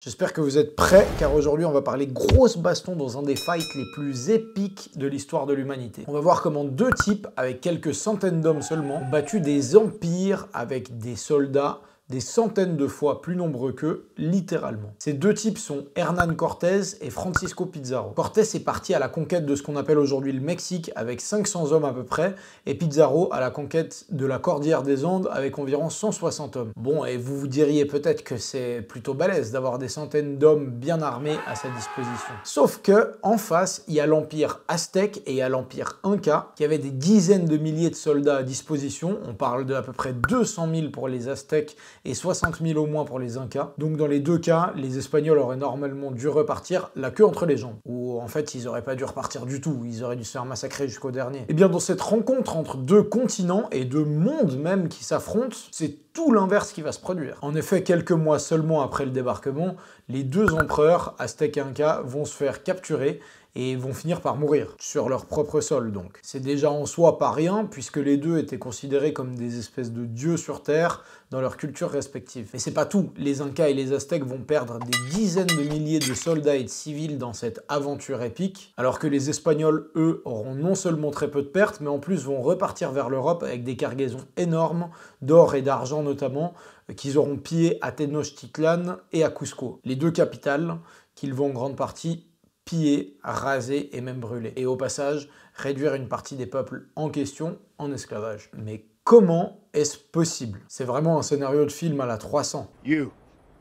J'espère que vous êtes prêts, car aujourd'hui on va parler grosse baston dans un des fights les plus épiques de l'histoire de l'humanité. On va voir comment deux types, avec quelques centaines d'hommes seulement, ont battu des empires avec des soldats des centaines de fois plus nombreux qu'eux, littéralement. Ces deux types sont Hernán Cortés et Francisco Pizarro. Cortés est parti à la conquête de ce qu'on appelle aujourd'hui le Mexique avec 500 hommes à peu près, et Pizarro à la conquête de la Cordillère des Andes avec environ 160 hommes. Bon, et vous vous diriez peut-être que c'est plutôt balèze d'avoir des centaines d'hommes bien armés à sa disposition. Sauf que, en face, il y a l'empire aztèque et il y a l'empire inca, qui avait des dizaines de milliers de soldats à disposition. On parle de à peu près 200 000 pour les aztèques et 60 000 au moins pour les Incas. Donc dans les deux cas, les Espagnols auraient normalement dû repartir la queue entre les jambes. Ou en fait, ils auraient pas dû repartir du tout, ils auraient dû se faire massacrer jusqu'au dernier. Et bien dans cette rencontre entre deux continents et deux mondes même qui s'affrontent, c'est tout l'inverse qui va se produire. En effet, quelques mois seulement après le débarquement, les deux empereurs, aztèques et incas, vont se faire capturer et vont finir par mourir, sur leur propre sol donc. C'est déjà en soi pas rien, puisque les deux étaient considérés comme des espèces de dieux sur Terre dans leurs cultures respectives. Mais c'est pas tout, les Incas et les Aztèques vont perdre des dizaines de milliers de soldats et de civils dans cette aventure épique, alors que les Espagnols, eux, auront non seulement très peu de pertes, mais en plus vont repartir vers l'Europe avec des cargaisons énormes, d'or et d'argent notamment, qu'ils auront pillées à Tenochtitlan et à Cusco, les deux capitales qu'ils vont en grande partie piller, raser et même brûler. Et au passage, réduire une partie des peuples en question en esclavage. Mais comment est-ce possible? C'est vraiment un scénario de film à la 300. You,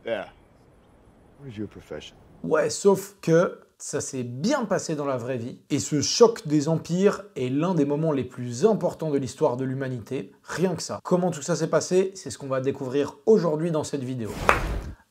there. What is your profession? Ouais, sauf que ça s'est bien passé dans la vraie vie, et ce choc des empires est l'un des moments les plus importants de l'histoire de l'humanité, rien que ça. Comment tout ça s'est passé, c'est ce qu'on va découvrir aujourd'hui dans cette vidéo.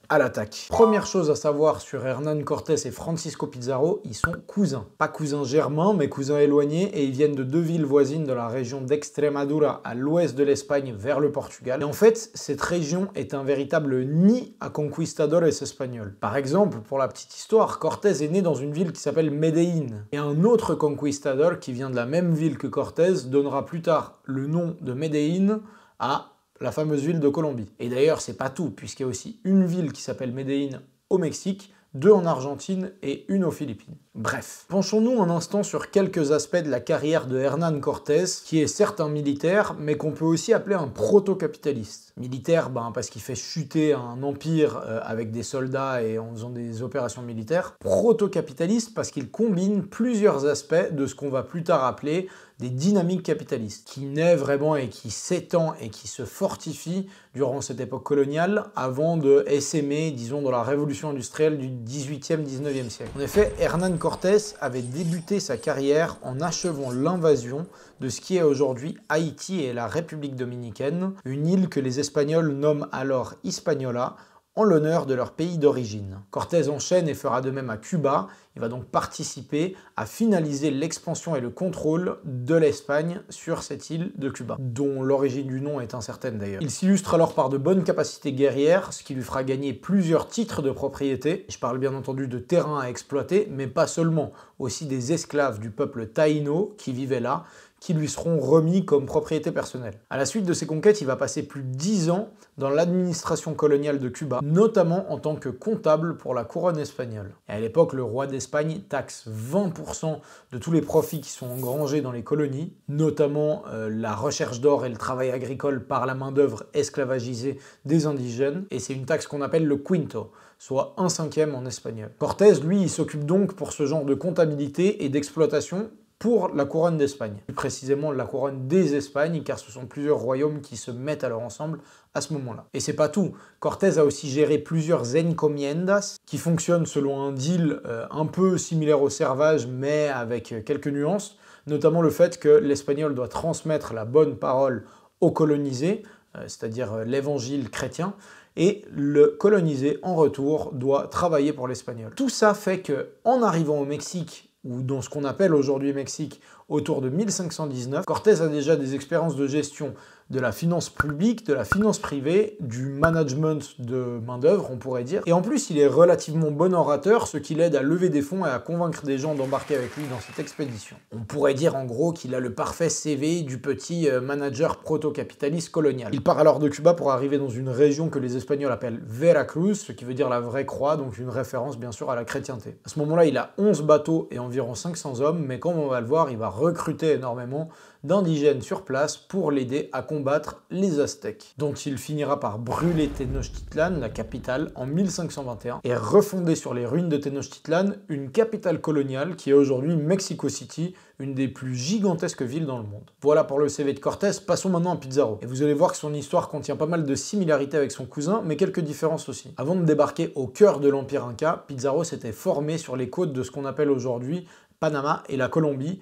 À l'attaque. Première chose à savoir sur Hernán Cortés et Francisco Pizarro, ils sont cousins. Pas cousins germains, mais cousins éloignés, et ils viennent de deux villes voisines de la région d'Extremadura à l'ouest de l'Espagne vers le Portugal. Et en fait, cette région est un véritable nid à conquistadores espagnols. Par exemple, pour la petite histoire, Cortés est né dans une ville qui s'appelle Medellín. Et un autre conquistador qui vient de la même ville que Cortés donnera plus tard le nom de Medellín à la fameuse ville de Colombie. Et d'ailleurs, c'est pas tout, puisqu'il y a aussi une ville qui s'appelle Medellín au Mexique, deux en Argentine et une aux Philippines. Bref, penchons-nous un instant sur quelques aspects de la carrière de Hernán Cortés, qui est certes un militaire, mais qu'on peut aussi appeler un proto-capitaliste. Militaire, parce qu'il fait chuter un empire avec des soldats et en faisant des opérations militaires. Proto-capitaliste parce qu'il combine plusieurs aspects de ce qu'on va plus tard appeler des dynamiques capitalistes, qui naît vraiment et qui s'étend et qui se fortifie durant cette époque coloniale avant de essaimer, disons, dans la révolution industrielle du 18e, 19e siècle. En effet, Hernán Cortés avait débuté sa carrière en achevant l'invasion de ce qui est aujourd'hui Haïti et la République dominicaine, une île que les Espagnols nomment alors Hispaniola, en l'honneur de leur pays d'origine. Cortés enchaîne et fera de même à Cuba. Il va donc participer à finaliser l'expansion et le contrôle de l'Espagne sur cette île de Cuba, dont l'origine du nom est incertaine d'ailleurs. Il s'illustre alors par de bonnes capacités guerrières, ce qui lui fera gagner plusieurs titres de propriété. Je parle bien entendu de terrain à exploiter, mais pas seulement, aussi des esclaves du peuple taïno qui vivaient là, qui lui seront remis comme propriété personnelle. À la suite de ces conquêtes, il va passer plus de 10 ans dans l'administration coloniale de Cuba, notamment en tant que comptable pour la couronne espagnole. Et à l'époque, le roi d'Espagne taxe 20% de tous les profits qui sont engrangés dans les colonies, notamment la recherche d'or et le travail agricole par la main-d'œuvre esclavagisée des indigènes, et c'est une taxe qu'on appelle le quinto, soit 1/5 en espagnol. Cortés, lui, il s'occupe donc pour ce genre de comptabilité et d'exploitation pour la couronne d'Espagne. Plus précisément la couronne des Espagnes, car ce sont plusieurs royaumes qui se mettent alors ensemble à ce moment-là. Et c'est pas tout. Cortés a aussi géré plusieurs encomiendas qui fonctionnent selon un deal un peu similaire au servage, mais avec quelques nuances, notamment le fait que l'espagnol doit transmettre la bonne parole aux colonisés, c'est-à-dire l'évangile chrétien, et le colonisé, en retour, doit travailler pour l'espagnol. Tout ça fait que, en arrivant au Mexique, ou dans ce qu'on appelle aujourd'hui Mexique, autour de 1519, Cortés a déjà des expériences de gestion de la finance publique, de la finance privée, du management de main-d'œuvre, on pourrait dire. Et en plus, il est relativement bon orateur, ce qui l'aide à lever des fonds et à convaincre des gens d'embarquer avec lui dans cette expédition. On pourrait dire en gros qu'il a le parfait CV du petit manager proto-capitaliste colonial. Il part alors de Cuba pour arriver dans une région que les Espagnols appellent Veracruz, ce qui veut dire la vraie croix, donc une référence bien sûr à la chrétienté. À ce moment-là, il a 11 bateaux et environ 500 hommes, mais comme on va le voir, il va recruter énormément d'indigènes sur place pour l'aider à combattre les Aztèques, dont il finira par brûler Tenochtitlan, la capitale, en 1521, et refonder sur les ruines de Tenochtitlan une capitale coloniale qui est aujourd'hui Mexico City, une des plus gigantesques villes dans le monde. Voilà pour le CV de Cortés, passons maintenant à Pizarro. Et vous allez voir que son histoire contient pas mal de similarités avec son cousin, mais quelques différences aussi. Avant de débarquer au cœur de l'Empire Inca, Pizarro s'était formé sur les côtes de ce qu'on appelle aujourd'hui Panama et la Colombie,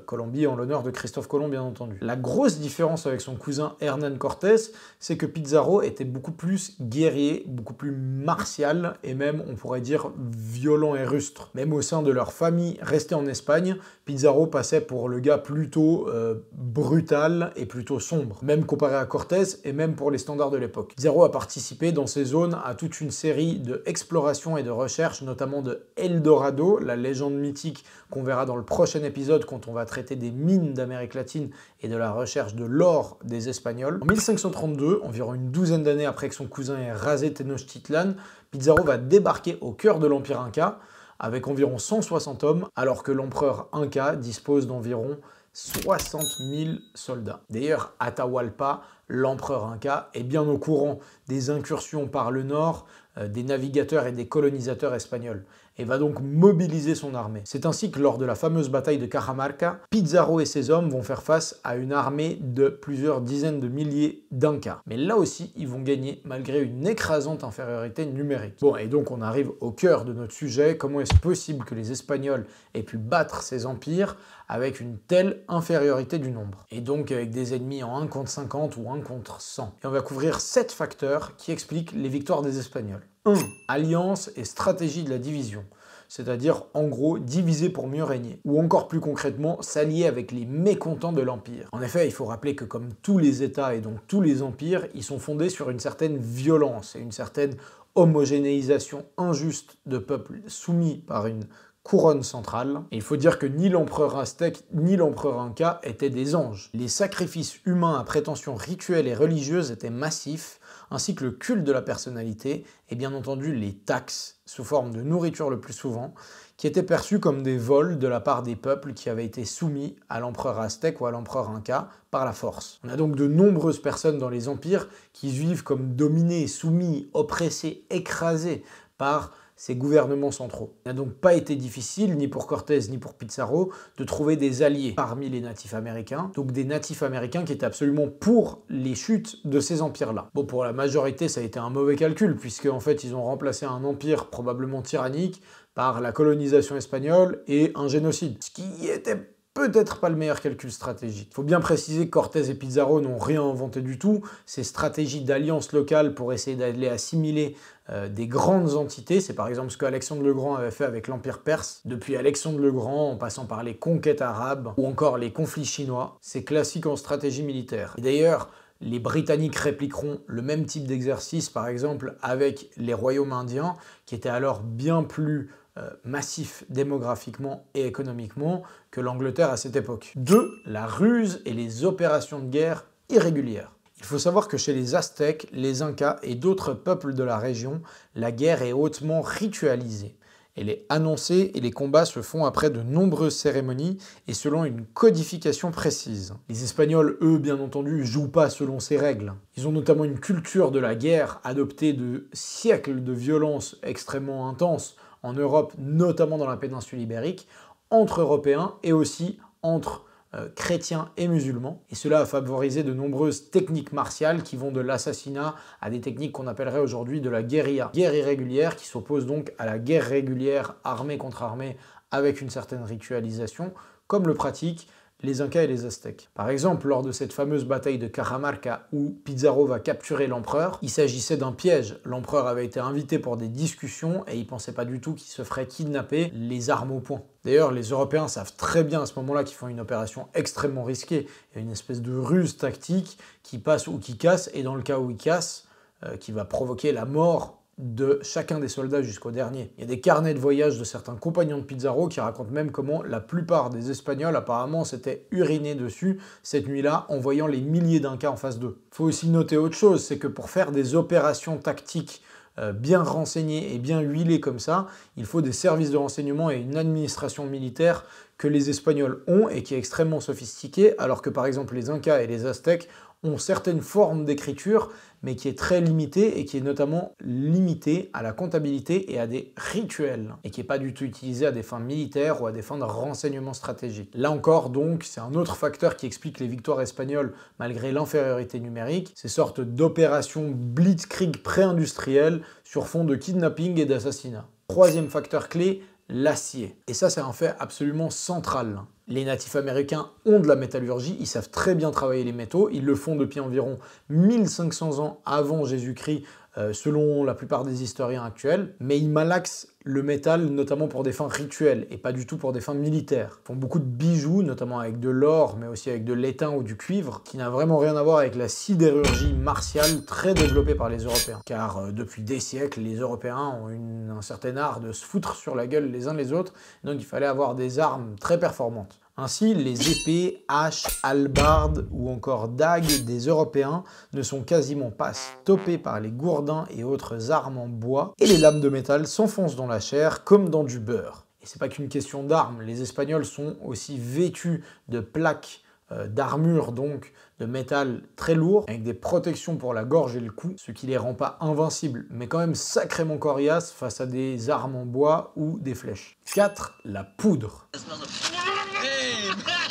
Colombie en l'honneur de Christophe Colomb bien entendu. La grosse différence avec son cousin Hernán Cortés, c'est que Pizarro était beaucoup plus guerrier, beaucoup plus martial et même on pourrait dire violent et rustre. Même au sein de leur famille restée en Espagne, Pizarro passait pour le gars plutôt brutal et plutôt sombre, même comparé à Cortés et même pour les standards de l'époque. Pizarro a participé dans ces zones à toute une série d'explorations et de recherches, notamment de El Dorado, la légende mythique qu'on verra dans le prochain épisode quand on va traiter des mines d'Amérique latine et de la recherche de l'or des Espagnols. En 1532, environ une douzaine d'années après que son cousin ait rasé Tenochtitlan, Pizarro va débarquer au cœur de l'Empire Inca avec environ 160 hommes, alors que l'empereur Inca dispose d'environ 60 000 soldats. D'ailleurs, Atahualpa, l'empereur Inca, est bien au courant des incursions par le nord des navigateurs et des colonisateurs espagnols, et va donc mobiliser son armée. C'est ainsi que lors de la fameuse bataille de Cajamarca, Pizarro et ses hommes vont faire face à une armée de plusieurs dizaines de milliers d'Incas. Mais là aussi, ils vont gagner malgré une écrasante infériorité numérique. Bon, et donc on arrive au cœur de notre sujet. Comment est-ce possible que les Espagnols aient pu battre ces empires avec une telle infériorité du nombre? Et donc avec des ennemis en 1 contre 50 ou 1 contre 100. Et on va couvrir 7 facteurs qui expliquent les victoires des Espagnols. 1. Alliance et stratégie de la division. C'est-à-dire, en gros, diviser pour mieux régner. Ou encore plus concrètement, s'allier avec les mécontents de l'Empire. En effet, il faut rappeler que comme tous les États et donc tous les empires, ils sont fondés sur une certaine violence et une certaine homogénéisation injuste de peuples soumis par une couronne centrale. Et il faut dire que ni l'empereur aztèque ni l'empereur inca étaient des anges. Les sacrifices humains à prétention rituelle et religieuse étaient massifs, ainsi que le culte de la personnalité, et bien entendu les taxes, sous forme de nourriture le plus souvent, qui étaient perçues comme des vols de la part des peuples qui avaient été soumis à l'empereur aztèque ou à l'empereur inca par la force. On a donc de nombreuses personnes dans les empires qui vivent comme dominés, soumis, oppressés, écrasés par ces gouvernements centraux. Il n'a donc pas été difficile, ni pour Cortés ni pour Pizarro, de trouver des alliés parmi les natifs américains, donc des natifs américains qui étaient absolument pour les chutes de ces empires-là. Bon, pour la majorité, ça a été un mauvais calcul, puisque en fait, ils ont remplacé un empire probablement tyrannique par la colonisation espagnole et un génocide, ce qui était peut-être pas le meilleur calcul stratégique. Il faut bien préciser que Cortés et Pizarro n'ont rien inventé du tout. Ces stratégies d'alliance locale pour essayer d'aller assimiler des grandes entités, c'est par exemple ce qu'Alexandre le Grand avait fait avec l'Empire perse, depuis Alexandre le Grand en passant par les conquêtes arabes ou encore les conflits chinois. C'est classique en stratégie militaire. Et d'ailleurs, les Britanniques répliqueront le même type d'exercice, par exemple, avec les royaumes indiens, qui étaient alors bien plus massif démographiquement et économiquement que l'Angleterre à cette époque. 2. La ruse et les opérations de guerre irrégulières. Il faut savoir que chez les Aztèques, les Incas et d'autres peuples de la région, la guerre est hautement ritualisée. Elle est annoncée et les combats se font après de nombreuses cérémonies et selon une codification précise. Les Espagnols, eux, bien entendu, jouent pas selon ces règles. Ils ont notamment une culture de la guerre adoptée de siècles de violence extrêmement intense en Europe, notamment dans la péninsule ibérique, entre Européens et aussi entre chrétiens et musulmans. Et cela a favorisé de nombreuses techniques martiales qui vont de l'assassinat à des techniques qu'on appellerait aujourd'hui de la guérilla. Guerre irrégulière qui s'oppose donc à la guerre régulière armée contre armée avec une certaine ritualisation, comme le pratiquent les Incas et les Aztèques. Par exemple, lors de cette fameuse bataille de Cajamarca où Pizarro va capturer l'empereur, il s'agissait d'un piège. L'empereur avait été invité pour des discussions et il pensait pas du tout qu'il se ferait kidnapper, les armes au poing. D'ailleurs, les Européens savent très bien à ce moment-là qu'ils font une opération extrêmement risquée. Il y a une espèce de ruse tactique qui passe ou qui casse, et dans le cas où il casse, qui va provoquer la mort de chacun des soldats jusqu'au dernier. Il y a des carnets de voyage de certains compagnons de Pizarro qui racontent même comment la plupart des Espagnols apparemment s'étaient urinés dessus cette nuit-là en voyant les milliers d'Incas en face d'eux. Il faut aussi noter autre chose, c'est que pour faire des opérations tactiques bien renseignées et bien huilées comme ça, il faut des services de renseignement et une administration militaire que les Espagnols ont et qui est extrêmement sophistiquée, alors que par exemple les Incas et les Aztèques ont certaines formes d'écriture, mais qui est très limitée et qui est notamment limitée à la comptabilité et à des rituels, et qui n'est pas du tout utilisée à des fins militaires ou à des fins de renseignement stratégique. Là encore, donc, c'est un autre facteur qui explique les victoires espagnoles malgré l'infériorité numérique, ces sortes d'opérations blitzkrieg pré-industrielles sur fond de kidnapping et d'assassinat. Troisième facteur clé, l'acier. Et ça, c'est un fait absolument central. Les natifs américains ont de la métallurgie, ils savent très bien travailler les métaux, ils le font depuis environ 1500 ans avant Jésus-Christ, selon la plupart des historiens actuels, mais ils malaxent le métal notamment pour des fins rituelles et pas du tout pour des fins militaires. Ils font beaucoup de bijoux, notamment avec de l'or, mais aussi avec de l'étain ou du cuivre, qui n'a vraiment rien à voir avec la sidérurgie martiale très développée par les Européens. Car depuis des siècles, les Européens ont un certain art de se foutre sur la gueule les uns les autres, donc il fallait avoir des armes très performantes. Ainsi, les épées, haches, hallebardes ou encore dagues des Européens ne sont quasiment pas stoppées par les gourdins et autres armes en bois, et les lames de métal s'enfoncent dans la chair comme dans du beurre. Et c'est pas qu'une question d'armes, les Espagnols sont aussi vêtus de plaques d'armure, donc de métal très lourd, avec des protections pour la gorge et le cou, ce qui les rend pas invincibles, mais quand même sacrément coriaces face à des armes en bois ou des flèches. 4. La poudre.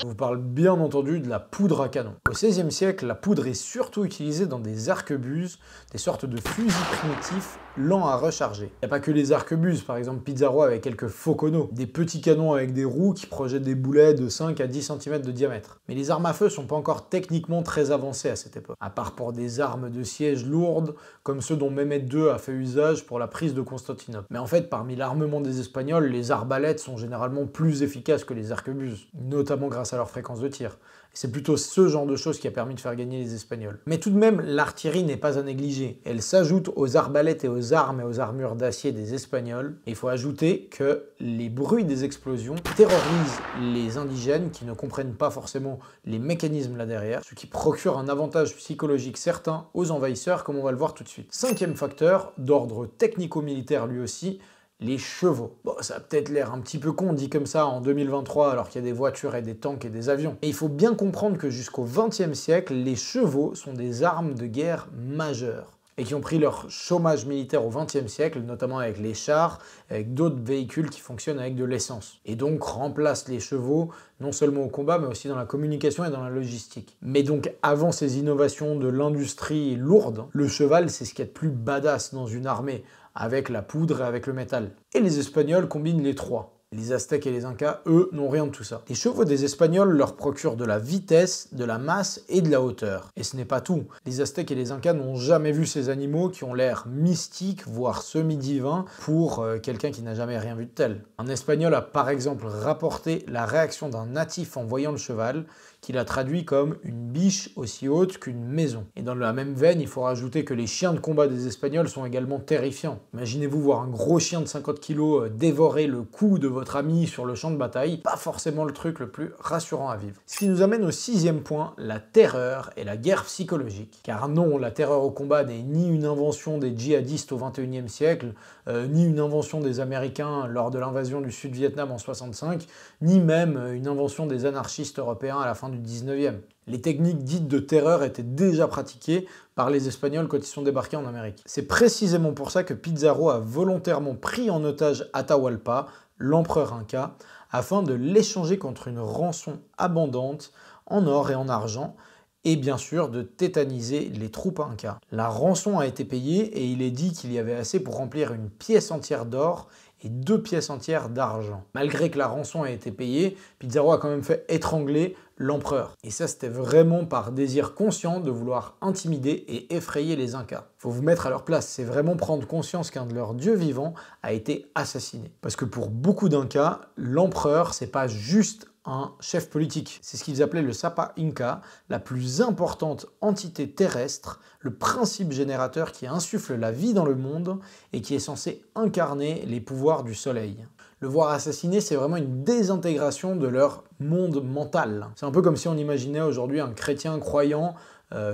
On vous parle bien entendu de la poudre à canon. Au XVIe siècle, la poudre est surtout utilisée dans des arquebuses, des sortes de fusils primitifs lents à recharger. Il n'y a pas que les arquebuses, par exemple Pizarro avec quelques fauconneaux, des petits canons avec des roues qui projettent des boulets de 5 à 10 cm de diamètre. Mais les armes à feu sont pas encore techniquement très avancées à cette époque, à part pour des armes de siège lourdes, comme ceux dont Mehmed II a fait usage pour la prise de Constantinople. Mais en fait, parmi l'armement des Espagnols, les arbalètes sont généralement plus efficaces que les arquebuses, notamment grâce à leur fréquence de tir. C'est plutôt ce genre de choses qui a permis de faire gagner les Espagnols. Mais tout de même, l'artillerie n'est pas à négliger. Elle s'ajoute aux arbalètes et aux armes et aux armures d'acier des Espagnols. Et il faut ajouter que les bruits des explosions terrorisent les indigènes qui ne comprennent pas forcément les mécanismes là derrière, ce qui procure un avantage psychologique certain aux envahisseurs, comme on va le voir tout de suite. Cinquième facteur, d'ordre technico-militaire lui aussi, les chevaux. Bon, ça a peut-être l'air un petit peu con dit comme ça en 2023 alors qu'il y a des voitures et des tanks et des avions. Et il faut bien comprendre que jusqu'au XXe siècle, les chevaux sont des armes de guerre majeures et qui ont pris leur chômage militaire au XXe siècle, notamment avec les chars, avec d'autres véhicules qui fonctionnent avec de l'essence. Et donc remplacent les chevaux non seulement au combat, mais aussi dans la communication et dans la logistique. Mais donc avant ces innovations de l'industrie lourde, le cheval c'est ce qu'il y a de plus badass dans une armée, avec la poudre et avec le métal. Et les Espagnols combinent les trois. Les Aztèques et les Incas, eux, n'ont rien de tout ça. Les chevaux des Espagnols leur procurent de la vitesse, de la masse et de la hauteur. Et ce n'est pas tout. Les Aztèques et les Incas n'ont jamais vu ces animaux qui ont l'air mystiques, voire semi-divins, pour quelqu'un qui n'a jamais rien vu de tel. Un Espagnol a par exemple rapporté la réaction d'un natif en voyant le cheval, qu'il a traduit comme une biche aussi haute qu'une maison. Et dans la même veine, il faut rajouter que les chiens de combat des Espagnols sont également terrifiants. Imaginez-vous voir un gros chien de 50 kg dévorer le cou de votre ami sur le champ de bataille, pas forcément le truc le plus rassurant à vivre. Ce qui nous amène au sixième point, la terreur et la guerre psychologique. Car non, la terreur au combat n'est ni une invention des djihadistes au XXIe siècle, ni une invention des Américains lors de l'invasion du Sud-Vietnam en 65, ni même une invention des anarchistes européens à la fin du 19e. Les techniques dites de terreur étaient déjà pratiquées par les Espagnols quand ils sont débarqués en Amérique. C'est précisément pour ça que Pizarro a volontairement pris en otage Atahualpa, l'empereur inca, afin de l'échanger contre une rançon abondante en or et en argent, et bien sûr de tétaniser les troupes incas. La rançon a été payée et il est dit qu'il y avait assez pour remplir une pièce entière d'or et 2 pièces entières d'argent. Malgré que la rançon a été payée, Pizarro a quand même fait étrangler l'empereur. Et ça, c'était vraiment par désir conscient de vouloir intimider et effrayer les Incas. Faut vous mettre à leur place, c'est vraiment prendre conscience qu'un de leurs dieux vivants a été assassiné. Parce que pour beaucoup d'Incas, l'empereur, c'est pas juste un chef politique. C'est ce qu'ils appelaient le Sapa Inca, la plus importante entité terrestre, le principe générateur qui insuffle la vie dans le monde et qui est censé incarner les pouvoirs du soleil. Le voir assassiné, c'est vraiment une désintégration de leur monde mental. C'est un peu comme si on imaginait aujourd'hui un chrétien croyant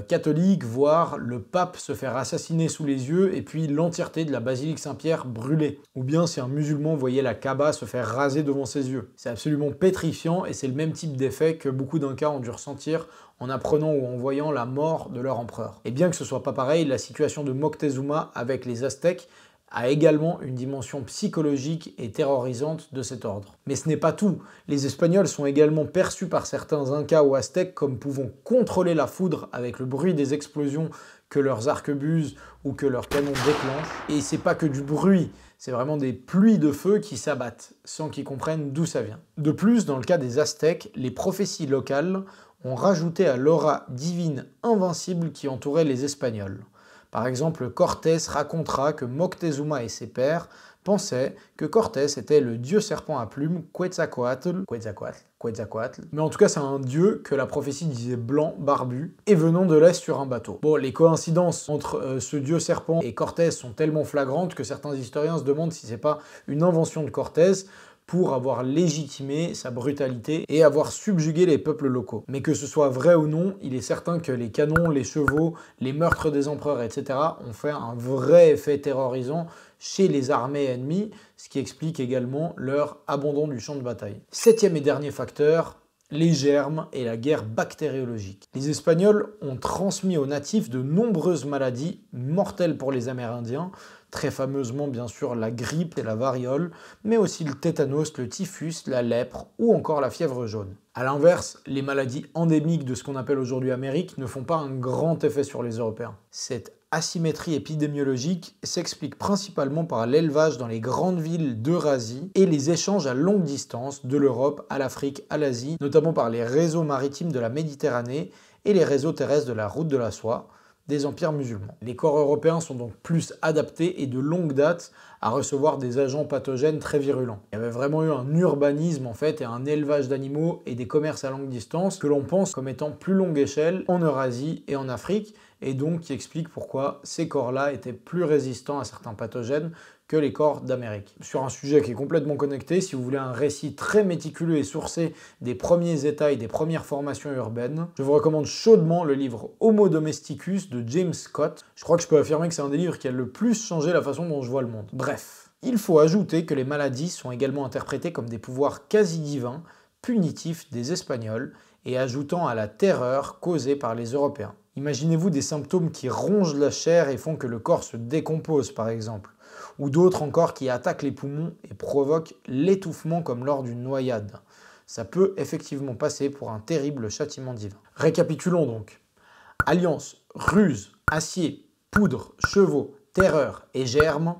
catholique voir le pape se faire assassiner sous les yeux et puis l'entièreté de la basilique Saint-Pierre brûlée. Ou bien si un musulman voyait la Kaaba se faire raser devant ses yeux. C'est absolument pétrifiant et c'est le même type d'effet que beaucoup d'Incas ont dû ressentir en apprenant ou en voyant la mort de leur empereur. Et bien que ce soit pas pareil, la situation de Moctezuma avec les Aztèques a également une dimension psychologique et terrorisante de cet ordre. Mais ce n'est pas tout. Les Espagnols sont également perçus par certains Incas ou Aztèques comme pouvant contrôler la foudre avec le bruit des explosions que leurs arquebuses ou que leurs canons déclenchent. Et c'est pas que du bruit, c'est vraiment des pluies de feu qui s'abattent, sans qu'ils comprennent d'où ça vient. De plus, dans le cas des Aztèques, les prophéties locales ont rajouté à l'aura divine invincible qui entourait les Espagnols. Par exemple, Cortés racontera que Moctezuma et ses pairs pensaient que Cortés était le dieu serpent à plumes Quetzalcoatl, mais en tout cas c'est un dieu que la prophétie disait blanc, barbu, et venant de l'Est sur un bateau. Bon, les coïncidences entre ce dieu serpent et Cortés sont tellement flagrantes que certains historiens se demandent si c'est pas une invention de Cortés pour avoir légitimé sa brutalité et avoir subjugué les peuples locaux. Mais que ce soit vrai ou non, il est certain que les canons, les chevaux, les meurtres des empereurs, etc. ont fait un vrai effet terrorisant chez les armées ennemies, ce qui explique également leur abandon du champ de bataille. Septième et dernier facteur, les germes et la guerre bactériologique. Les Espagnols ont transmis aux natifs de nombreuses maladies mortelles pour les Amérindiens, très fameusement bien sûr la grippe et la variole, mais aussi le tétanos, le typhus, la lèpre ou encore la fièvre jaune. A l'inverse, les maladies endémiques de ce qu'on appelle aujourd'hui Amérique ne font pas un grand effet sur les Européens. Cette asymétrie épidémiologique s'explique principalement par l'élevage dans les grandes villes d'Eurasie et les échanges à longue distance de l'Europe à l'Afrique, à l'Asie, notamment par les réseaux maritimes de la Méditerranée et les réseaux terrestres de la route de la soie des empires musulmans. Les corps européens sont donc plus adaptés et de longue date à recevoir des agents pathogènes très virulents. Il y avait vraiment eu un urbanisme en fait et un élevage d'animaux et des commerces à longue distance que l'on pense comme étant plus longue échelle en Eurasie et en Afrique et donc qui explique pourquoi ces corps-là étaient plus résistants à certains pathogènes que les corps d'Amérique. Sur un sujet qui est complètement connecté, si vous voulez un récit très méticuleux et sourcé des premiers États et des premières formations urbaines, je vous recommande chaudement le livre Homo Domesticus de James Scott. Je crois que je peux affirmer que c'est un des livres qui a le plus changé la façon dont je vois le monde. Bref, il faut ajouter que les maladies sont également interprétées comme des pouvoirs quasi divins, punitifs des Espagnols et ajoutant à la terreur causée par les Européens. Imaginez-vous des symptômes qui rongent la chair et font que le corps se décompose par exemple, ou d'autres encore qui attaquent les poumons et provoquent l'étouffement comme lors d'une noyade. Ça peut effectivement passer pour un terrible châtiment divin. Récapitulons donc. Alliance, ruse, acier, poudre, chevaux, terreur et germes.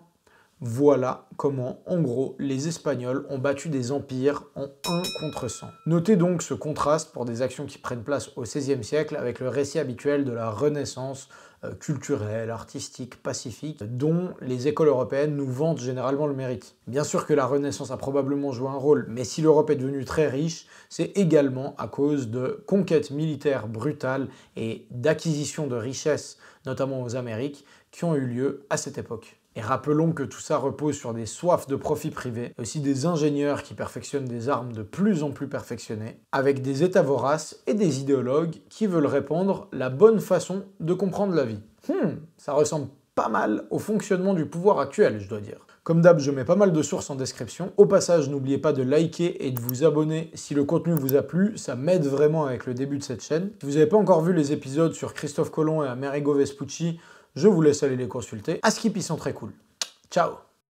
Voilà comment, en gros, les Espagnols ont battu des empires en 1 contre 100. Notez donc ce contraste pour des actions qui prennent place au XVIe siècle avec le récit habituel de la Renaissance culturelle, artistique, pacifique, dont les écoles européennes nous vantent généralement le mérite. Bien sûr que la Renaissance a probablement joué un rôle, mais si l'Europe est devenue très riche, c'est également à cause de conquêtes militaires brutales et d'acquisitions de richesses, notamment aux Amériques, qui ont eu lieu à cette époque. Et rappelons que tout ça repose sur des soifs de profit privés, aussi des ingénieurs qui perfectionnent des armes de plus en plus perfectionnées, avec des états voraces et des idéologues qui veulent répandre la bonne façon de comprendre la vie. Ça ressemble pas mal au fonctionnement du pouvoir actuel, je dois dire. Comme d'hab, je mets pas mal de sources en description. Au passage, n'oubliez pas de liker et de vous abonner si le contenu vous a plu, ça m'aide vraiment avec le début de cette chaîne. Si vous n'avez pas encore vu les épisodes sur Christophe Colomb et Amerigo Vespucci, je vous laisse aller les consulter. À skip, ils sont très cool. Ciao!